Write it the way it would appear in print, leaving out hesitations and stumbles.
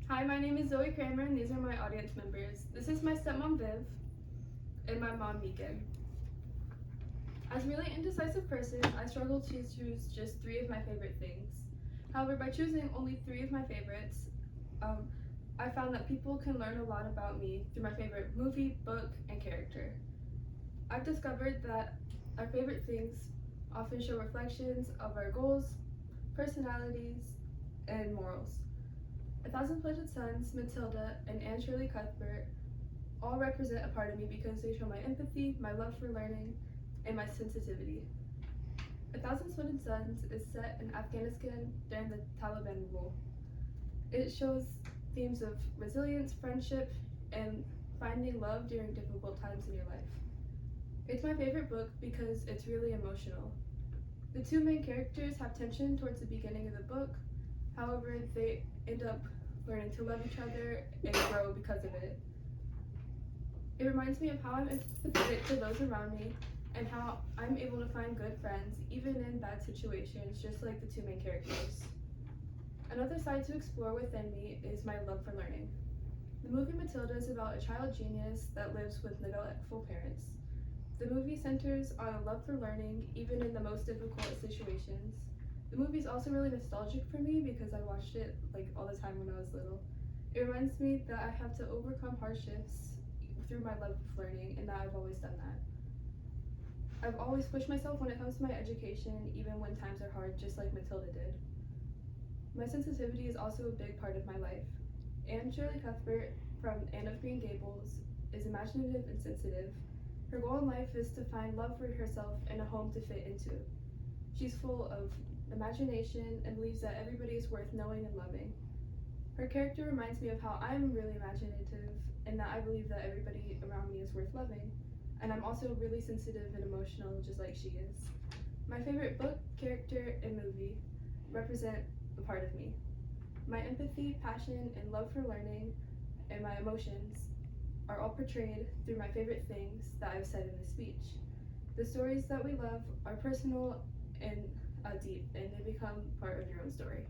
Hi, my name is Zoe Kramer, and these are my audience members. This is my stepmom Viv, and my mom Megan. As a really indecisive person, I struggle to choose just 3 of my favorite things. However, by choosing only 3 of my favorites, I found that people can learn a lot about me through my favorite movie, book, and character. I've discovered that our favorite things often show reflections of our goals, personalities, and morals. A Thousand Split Suns, Matilda, and Anne Shirley Cuthbert all represent a part of me because they show my empathy, my love for learning, and my sensitivity. A Thousand Split Suns is set in Afghanistan during the Taliban rule. It shows themes of resilience, friendship, and finding love during difficult times in your life. It's my favorite book because it's really emotional. The 2 main characters have tension towards the beginning of the book, however, they end up learning to love each other and grow because of it. It reminds me of how I'm empathetic to those around me and how I'm able to find good friends even in bad situations, just like the 2 main characters. Another side to explore within me is my love for learning. The movie Matilda is about a child genius that lives with neglectful parents. The movie centers on a love for learning even in the most difficult situations. The movie is also really nostalgic for me because I watched it all the time when I was little. It reminds me that I have to overcome hardships through my love of learning and that I've always done that. I've always pushed myself when it comes to my education, even when times are hard, just like Matilda did. My sensitivity is also a big part of my life. Anne Shirley Cuthbert from Anne of Green Gables is imaginative and sensitive. Her goal in life is to find love for herself and a home to fit into. She's full of imagination and believes that everybody is worth knowing and loving. Her character reminds me of how I'm really imaginative and that I believe that everybody around me is worth loving. And I'm also really sensitive and emotional, just like she is. My favorite book, character, and movie represent a part of me. My empathy, passion, and love for learning and my emotions are all portrayed through my favorite things that I've said in this speech. The stories that we love are personal and deep, and they become part of your own story.